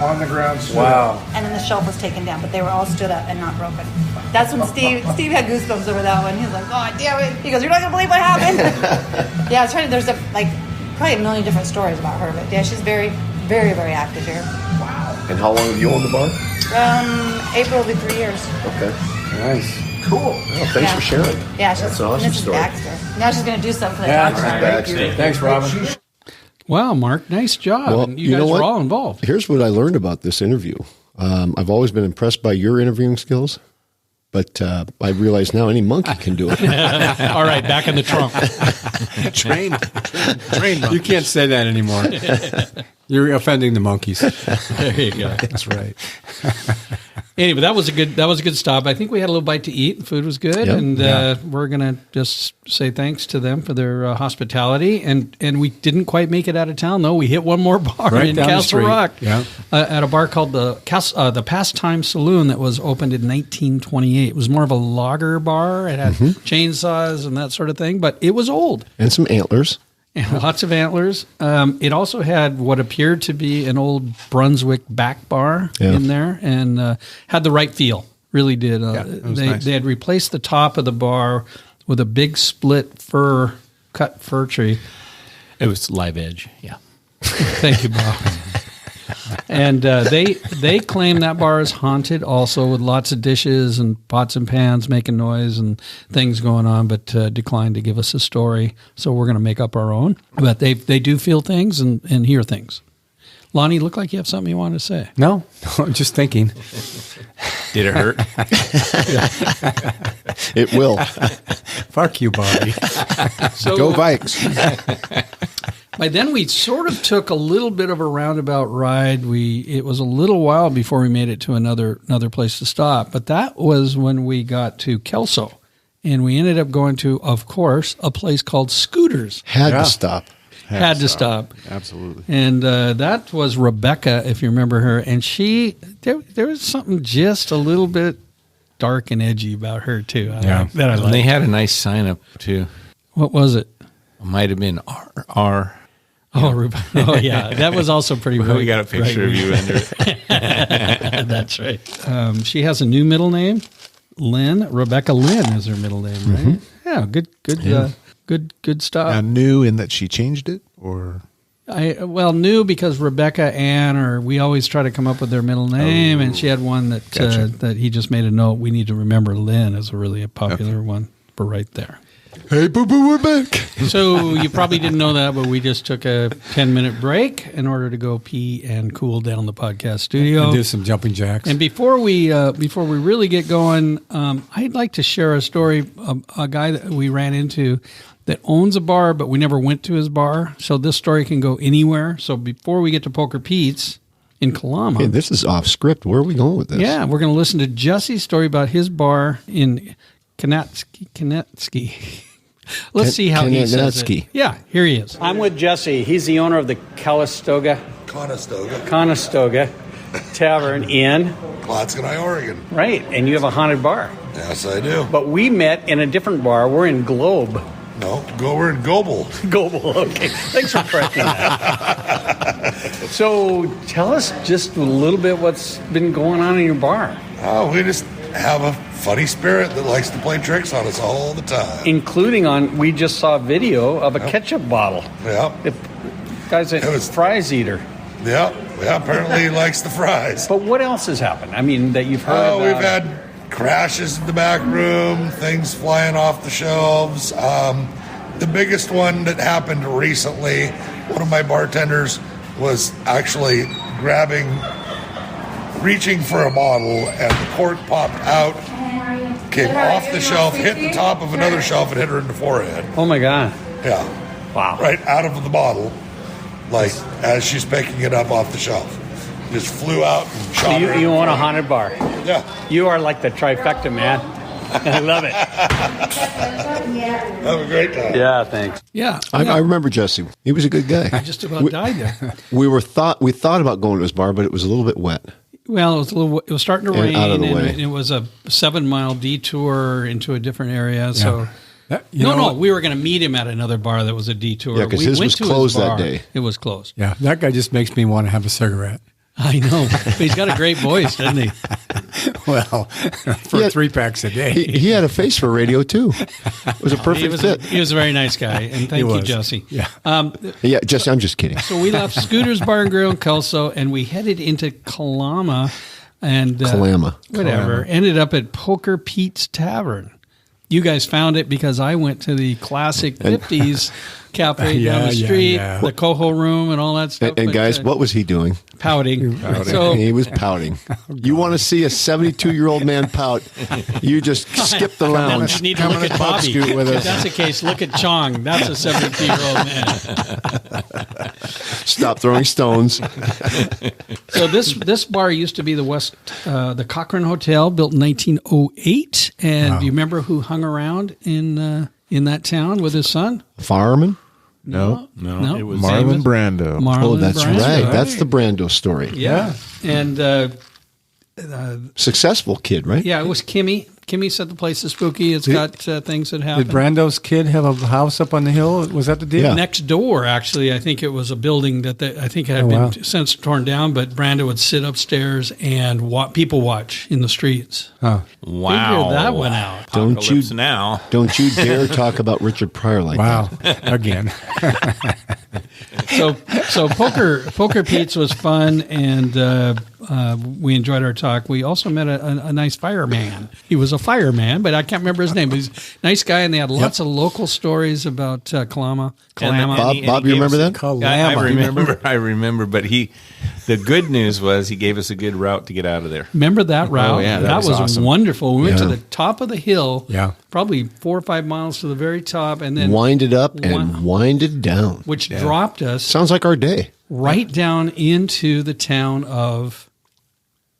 On the ground. Wow. And then the shelf was taken down, but they were all stood up and not broken. That's when Steve had goosebumps over that one. He was like, "Oh, damn it!" He goes, "You're not gonna believe what happened." Yeah, I was trying to. There's probably a million different stories about her, but yeah, she's very, very, very active here. And how long have you owned the bar? April will be 3 years. Okay. Nice. Cool. Well, thanks for sharing. Yeah, she's That's an awesome Mrs. story. Baxter. Now she's gonna do something for the Yeah, dog thank park. you. Thanks, Robin. Wow, Mark, nice job. Well, And you you guys know what? were all involved. Here's what I learned about this interview. I've always been impressed by your interviewing skills, but I realize now any monkey can do it. All right, back in the trunk. Trained. You can't say that anymore. You're offending the monkeys. There you go. That's right. Anyway, that was a good stop. I think we had a little bite to eat. The food was good, Yep. and we're gonna just say thanks to them for their hospitality. And we didn't quite make it out of town though. We hit one more bar Right in down the Castle street. Rock, Yeah. At a bar called the Pastime Saloon that was opened in 1928. It was more of a lager bar. It had chainsaws and that sort of thing, but it was old. And some antlers. And lots of antlers. It also had what appeared to be an old Brunswick back bar in there, and had the right feel. Really did. it was they nice. they had replaced the top of the bar with a big split cut fir tree. It was live edge. Yeah. Thank you, Bob. And they claim that bar is haunted also, with lots of dishes and pots and pans making noise and things going on, but declined to give us a story. So we're going to make up our own. But they do feel things and hear things. Lonnie, look like you have something you want to say. No, I'm just thinking. Did it hurt? It will. Fuck you, Bobby. So Go Vikes. by then we sort of took a little bit of a roundabout ride. It was a little while before we made it to another place to stop. But that was when we got to Kelso. And we ended up going to, of course, a place called Scooters. Had Yeah. to stop. Had to stop. Absolutely. And that was Rebecca, if you remember her. And there was something just a little bit dark and edgy about her, too. Yeah. That I And they liked. had a nice sign up too. What was it? It might have been R. Oh, Rebecca. Oh, yeah. That was also pretty We right- got a picture right. of you under it. That's right. She has a new middle name, Lynn. Rebecca Lynn is her middle name, right? Yeah, good stuff. Now, new in that she changed it, or New because Rebecca Ann, or we always try to come up with their middle name, and she had one that Gotcha. that he just made a note. We need to remember Lynn is a really popular one for right there. hey, boo boo, we're back. So you probably didn't know that, but we just took a 10-minute break in order to go pee and cool down the podcast studio. And do some jumping jacks. And before we really get going, I'd like to share a story of a guy that we ran into that owns a bar, but we never went to his bar. So this story can go anywhere. So before we get to Poker Pete's in Kalama, Hey, this is off script. Where are we going with this? yeah, we're going to listen to Jesse's story about his bar in Kanetsky. Let's see how he says it. Kanetsky. Yeah, here he is. I'm with Jesse. He's the owner of the Conestoga Tavern in Clatskanie, Oregon. right, and you have a haunted bar. Yes, I do. But we met in a different bar. We're in Globe. No, we're in Goebel. Goebel, okay. Thanks for correcting that. So tell us just a little bit what's been going on in your bar, Oh, we just have a funny spirit that likes to play tricks on us all the time. including we just saw a video of a ketchup bottle. Yeah, The guy's a It was- fries eater. yeah. Apparently he likes the fries. But what else has happened? I mean, that you've heard Oh, about? we've had crashes in the back room, things flying off the shelves. The biggest one that happened recently, one of my bartenders was actually reaching for a bottle, and the cork popped out, came off the shelf, hit the top of another shelf, and hit her in the forehead. Oh, my God. Yeah, Wow. right out of the bottle, like as she's picking it up off the shelf. Just flew out and shot her. You own a haunted bar. Yeah. You are like the trifecta, man. I love it. Have a great time. Yeah, thanks. Yeah. I remember Jesse. He was a good guy. I just about died there. We thought about going to his bar, but it was a little bit wet. Well, it was starting to And rain, out of the way. and it was a 7-mile detour into a different area. So No, we were going to meet him at another bar that was a detour. Yeah, because we his went was to closed bar. that day. It was closed. Yeah, that guy just makes me want to have a cigarette. I know. But he's got a great voice, doesn't he? Well, for 3 packs a day. He had a face for radio, too. It was a perfect fit. He was a very nice guy. And thank you, Jesse. Yeah. Yeah, Jesse, I'm just kidding. So we left Scooter's Bar and Grill in Kelso, and we headed into Kalama. And whatever. Ended up at Poker Pete's Tavern. You guys found it because I went to the classic 50s cafe down the street, the Coho Room and all that stuff. And guys, what was he doing? Pouting. So, he was pouting. You want to see a 72-year-old man pout, you just skip the lounge. You need to look at Bobby. If that's the case, look at Chong. That's a 72-year-old man. Stop throwing stones. So this bar used to be the Cochrane Hotel, built in 1908. And do you remember who hung around in that town with his son? Fireman? No. It was Marlon Brando. That's Brando. right. That's the Brando story. Yeah. And successful kid, right? yeah, it was Kimmy. Kimmy said the place is spooky. It's got things that happen. Did Brando's kid have a house up on the hill? Was that the deal? Yeah. Next door, actually, I think it was a building that I think had been since torn down, but Brando would sit upstairs and people watch in the streets. Huh. Wow. Figure that one out. Don't you dare talk about Richard Pryor like that. Again. So Poker Pete's was fun, and we enjoyed our talk. We also met a nice fireman. He was a fireman, but I can't remember his name. But he's a nice guy, and they had lots of local stories about Kalama. Bob, you remember that? I remember. But the good news was he gave us a good route to get out of there. Remember that route? Oh, yeah, that was awesome. wonderful. We went to the top of the hill, Yeah. probably 4 or 5 miles to the very top, and then Winded up and winded down. which dropped us Sounds like our day. right down into the town of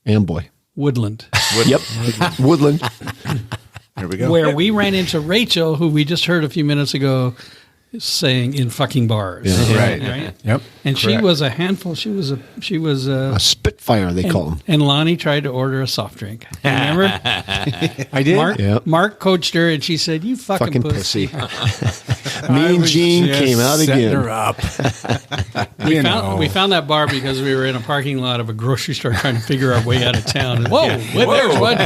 Amboy. Woodland. Yep. Woodland. There we go. Where we ran into Rachel, who we just heard a few minutes ago saying in fucking bars. Yeah. Right. Yep. And she was a handful. She was A Spitfire, they call him. And Lonnie tried to order a soft drink. Remember? I did. Mark coached her, and she said, "You fucking pussy." Mean Gene came out setting again. her up. We found that bar because we were in a parking lot of a grocery store trying to figure our way out of town. And, whoa, there's one.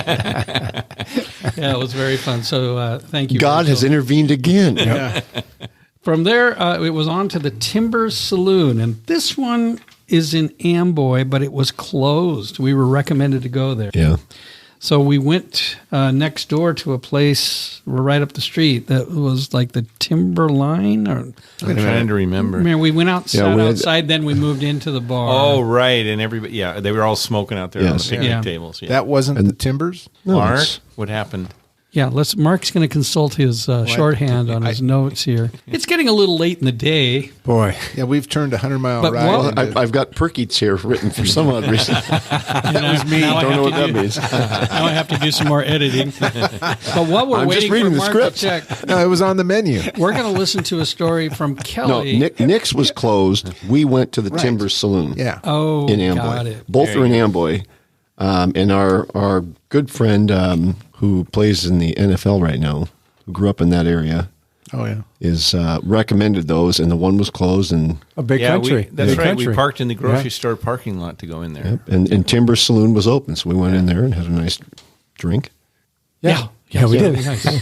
Yeah, it was very fun. So thank you. God Rachel. has intervened again. Yeah. From there, it was on to the Timber Saloon, and this one is in Amboy, but it was closed. We were recommended to go there. Yeah. So we went next door to a place right up the street that was like the Timberline. I'm trying to remember. Man, we went outside, we outside, then we moved into the bar. Oh, right. And everybody, they were all smoking out there on the picnic Yeah. tables. Yeah. That wasn't the Timbers? Mark, what happened? Yeah, Mark's going to consult his shorthand on his notes here. It's getting a little late in the day. Boy. Yeah, we've turned 100-mile But ride. what- into- I've got Perkeats here written for some odd reason. That was me. Don't know what that means. Now I have to do some more editing. But while we're I'm just waiting for reading the Mark script. to check, No, it was on the menu. we're going to listen to a story from No, Kelly. Nick's was closed. We went to the Right. Timber Saloon. Yeah. Oh, in Amboy. got it. Both are in Amboy. And our good friend who plays in the NFL right now, who grew up in that area, Oh, yeah. is recommended those, and the one was closed, and A big country. That's Big right. country. We parked in the grocery store parking lot to go in there. and Timber Saloon was open, so we went in there and had a nice drink. Yeah, we did. Nice.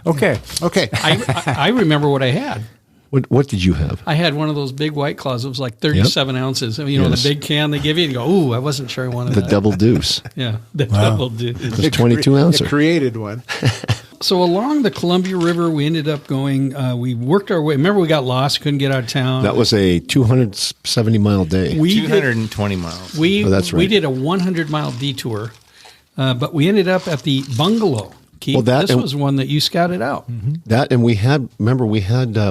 Okay. Okay. I remember what I had. What did you have? I had one of those big White Claws. It was like 37 ounces. You know, Yes. the big can they give you. And you go, ooh, I wasn't sure I wanted The that. Double Deuce. Yeah, the double It deuce. was 22 It ouncer. created one. So along the Columbia River, we ended up going, we worked our way. Remember, we got lost, couldn't get out of town. That was a 270-mile day. we 220 miles. We, Oh, that's we right. did a 100-mile detour, but we ended up at the bungalow. Keith, Well, that this and- was one that you scouted out. That, and we had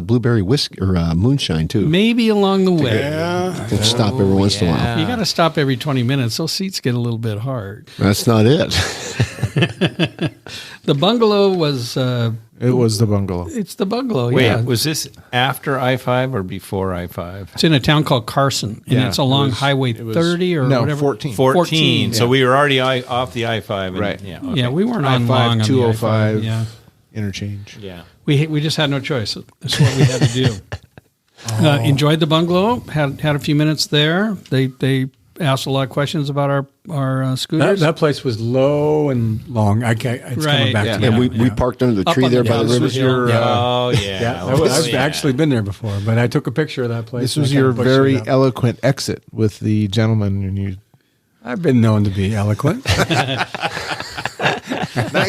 blueberry whiskey or moonshine too. Maybe along the way. We'll stop every once in a while. You got to stop every 20 minutes. Those seats get a little bit hard. That's not it. The bungalow was, It was the bungalow. it's the bungalow, Wait, yeah. was this after I-5 or before I-5? It's in a town called Carson, and Yeah, it's along it was- Highway it was- 30 or no, whatever. 14. 14. So yeah. we were already off the I-5. And, Right. Yeah, okay. Yeah, we weren't on I-5, long on the 205. I-5. Yeah. interchange. Yeah. We just had no choice. That's what we had to do. Enjoyed the bungalow. Had a few minutes there. They asked a lot of questions about our scooters. That place was low and long. It's coming back to me. And we parked under the tree there by the river. I've actually been there before, but I took a picture of that place. This was your very eloquent exit with the gentleman, and you. I've been known to be eloquent. That's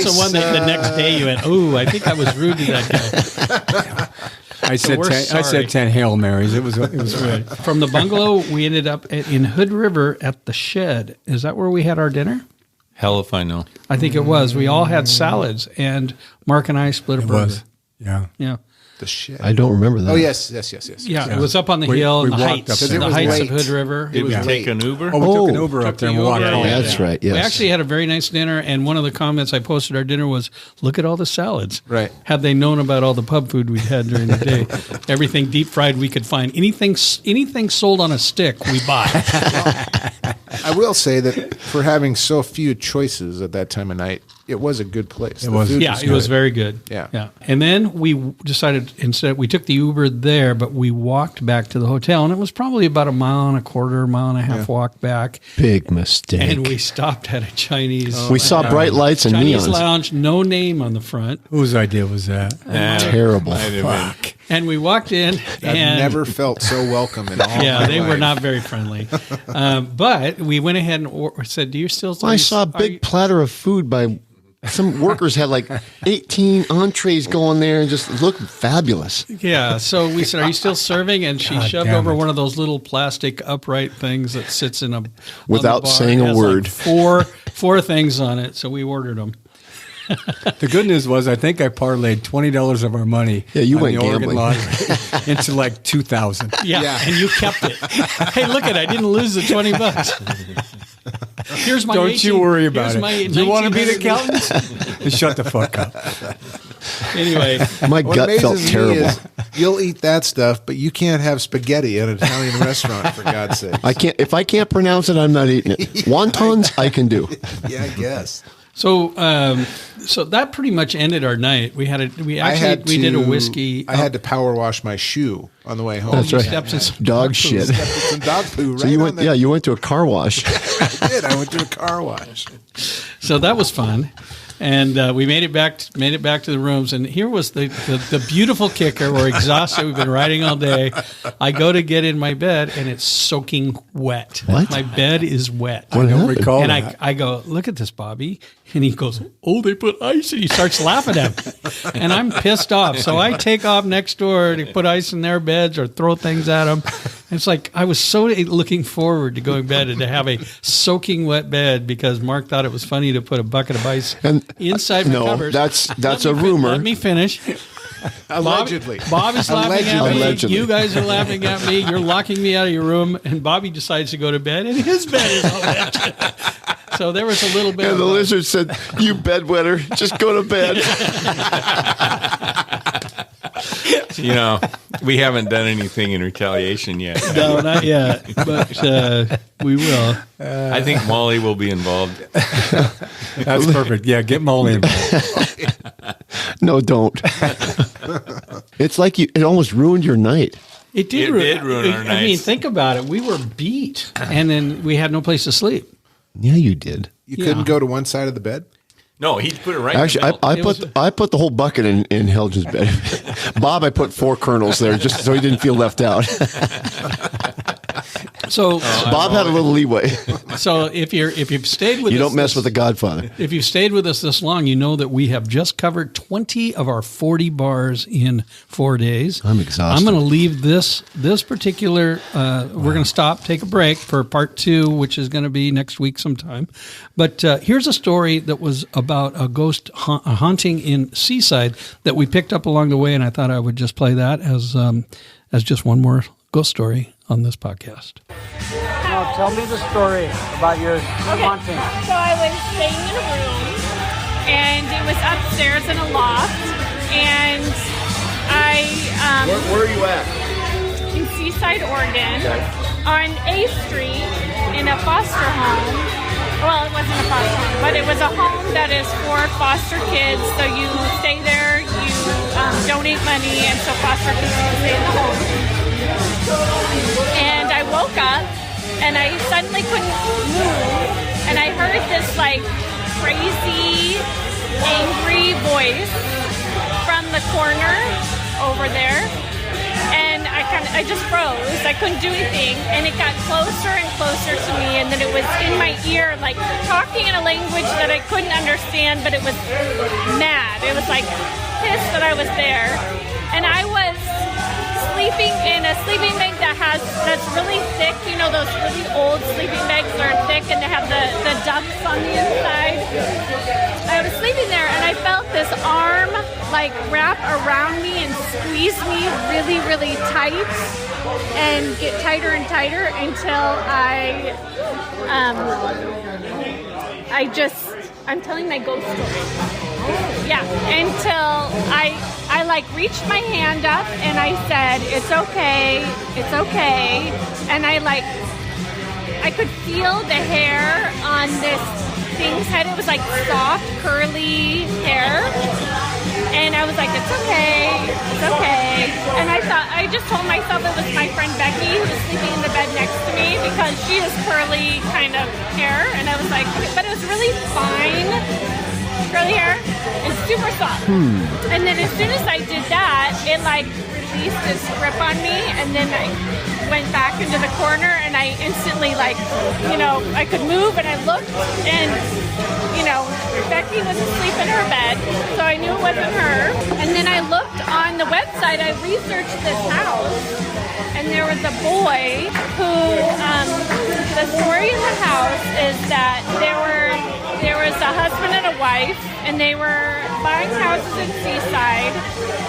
the one that the next day you went, "Ooh, I think I was rude to that guy." I said 10 Hail Marys. It was good. From the bungalow, we ended up in Hood River at the Shed. Is that where we had our dinner? Hell if I know. I think it was. We all had salads, and Mark and I split a burger. Was. Yeah. The Shed. I don't remember that. Oh, yes. Yeah, it was up on the hill in the heights. Up there. The heights of Hood River. Did we take an Uber? We took an Uber up there and walked home. That's right. Yes. We actually had a very nice dinner, and one of the comments I posted our dinner was, "Look at all the salads." Right. Had they known about all the pub food we had during the day, everything deep fried we could find, anything sold on a stick, we buy. I will say that for having so few choices at that time of night, it was a good place. It was. Yeah, it was very good. Yeah. And then we decided instead we took the Uber there, but we walked back to the hotel, and it was probably about a mile and a half walk back. Big mistake. And we stopped at a Chinese. We saw bright lights and Chinese neons. lounge, no name on the front. Whose idea was that? Terrible. Fuck. And we walked in, and never felt so welcome in all yeah, my they were life. not very friendly. But we went ahead and said, "Do you still?" I saw a big platter of food by some workers had like 18 entrees going there and just looked fabulous. Yeah. So we said, "Are you still serving?" And she shoved over one of those little plastic upright things that sits in a without saying a word. Like four things on it. So we ordered them. The good news was, I think I parlayed $20 of our money. Yeah, you on went the Oregon gambling lottery into like 2,000. Yeah, and you kept it. Hey, look at it! I didn't lose the $20. Here's my. Don't you worry about it. Do you want to be the 1900 accountant? Shut the fuck up. Anyway, my What gut felt amazes me terrible. is you'll eat that stuff, but you can't have spaghetti at an Italian restaurant, for God's sake. I can't. If I can't pronounce it, I'm not eating it. Wontons, I can do. Yeah, I guess. So that pretty much ended our night. We did a whiskey. I had to power wash my shoe on the way home. That's right. Stepped in some Dog shit. Stepped in some dog poo. Right So you on went. the- Yeah, you went to a car wash. I did. I went to a car wash. So that was fun, and we made it back to the rooms. And here was the beautiful kicker. We're exhausted. We've been riding all day. I go to get in my bed, and it's soaking wet. What? My bed is wet. What happened? recall And that. I go, "Look at this, Bobby." And he goes, "Oh, they put ice." And he starts laughing at me. And I'm pissed off. So I take off next door to put ice in their beds or throw things at them. And it's like I was so looking forward to going to bed and to have a soaking wet bed because Mark thought it was funny to put a bucket of ice inside my no, covers. that's a rumor. Let me finish. Allegedly. Bobby's laughing at me. Allegedly. You guys are laughing at me. You're locking me out of your room. And Bobby decides to go to bed, and his bed is all wet. So there was a little bit And of the lizard said, "You bedwetter, just go to bed." You know, we haven't done anything in retaliation yet. No, not yet, but we will. I think Molly will be involved. That's perfect. Yeah, get Molly involved. No, don't. It's like it almost ruined your night. It did ruin our I mean, nights. think about it. We were beat, and then we had no place to sleep. Yeah, you did. You couldn't go to one side of the bed? No, he put it right Actually, in the middle. I put the whole bucket in Helgen's bed. Bob, I put 4 kernels there just so he didn't feel left out. So Bob had a little leeway. So if you've stayed with You us don't mess with the Godfather. If you've stayed with us this long, you know that we have just covered 20 of our 40 bars in 4 days. I'm exhausted. I'm going to leave this particular. We're going to stop, take a break for part 2, which is going to be next week sometime. But here's a story that was about a ghost haunting in Seaside that we picked up along the way, and I thought I would just play that as just one more ghost story on this podcast. Now tell me the story about your haunting. So I was staying in a room, and it was upstairs in a loft, and I Where are you at? in Seaside, Oregon, on A Street in a foster home, well, it wasn't a foster home, but it was a home that is for foster kids. So you stay there, you donate money, and so foster kids can stay in the home. And I woke up, and I suddenly couldn't move, and I heard this like crazy, angry voice from the corner over there. And I just froze. I couldn't do anything. And it got closer and closer to me. And then it was in my ear, like talking in a language that I couldn't understand, but it was mad. It was like pissed that I was there. And I was sleeping in a sleeping bag that's really thick. You know, those really old sleeping bags that are thick and they have the ducks on the inside. I was sleeping there and I felt this arm like wrap around me and squeeze me really, really tight and get tighter and tighter until I'm telling my ghost story. Yeah, until I like reached my hand up and I said, it's okay. And I could feel the hair on this thing's head. It was like soft, curly hair. And I was like, it's okay. And I just told myself it was my friend Becky who was sleeping in the bed next to me because she has curly kind of hair. And I was like, but it was really fine curly hair and super soft. And then as soon as I did that, it like released its grip on me, and then I went back into the corner, and I instantly I could move, and I looked, and Becky was asleep in her bed, so I knew it wasn't her. And then I looked on the website. I researched this house, and there was a boy who the story in the house is that there was a husband and a wife, and they were buying houses in Seaside,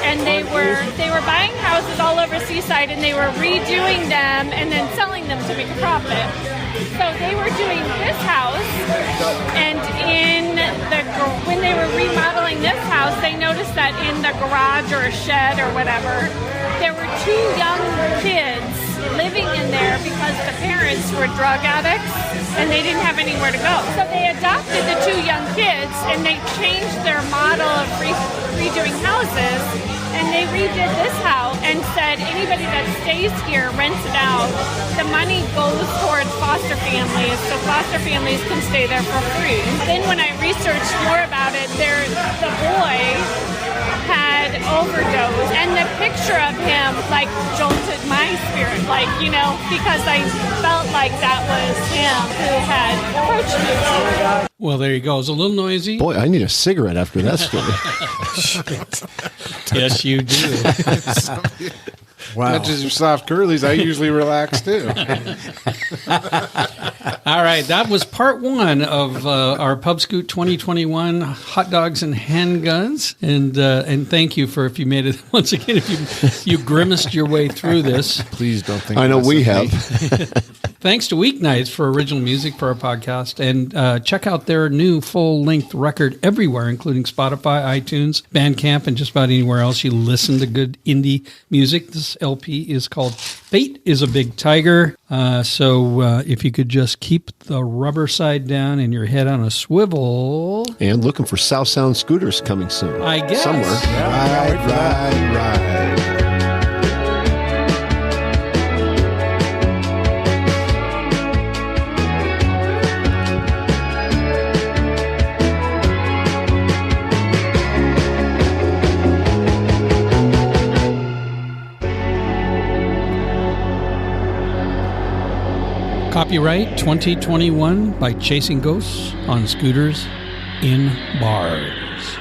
and they were buying houses all over Seaside, and they were redoing them and then selling them to make a profit. So they were doing this house, and when they were remodeling this house, they noticed that in the garage or a shed or whatever, there were 2 young kids living in there because the parents were drug addicts and they didn't have anywhere to go. So they adopted the 2 young kids, and they changed their model of redoing houses, and they redid this house and said anybody that stays here, rents it out, the money goes towards foster families, so foster families can stay there for free. Then when I researched more about it, the boy had overdosed, and the picture of him like jolted my spirit, because I felt like that was him who had approached me. Well, there you go. It was a little noisy. Boy, I need a cigarette after that story. Yes, you do. Wow. Not just your soft curlies. I usually relax too. All right, that was part 1 of our PubScoot 2021 hot dogs and handguns, and thank you for if you made it once again. If you grimaced your way through this, please don't think. I know we have. Thanks to Weeknights for original music for our podcast, and check out their new full-length record everywhere, including Spotify, iTunes, Bandcamp, and just about anywhere else you listen to good indie music. This LP is called Fate is a Big Tiger. So if you could just keep the rubber side down and your head on a swivel. And looking for South Sound scooters coming soon. I guess. Somewhere. Ride. Copyright 2021 by Chasing Ghosts on Scooters in Bars.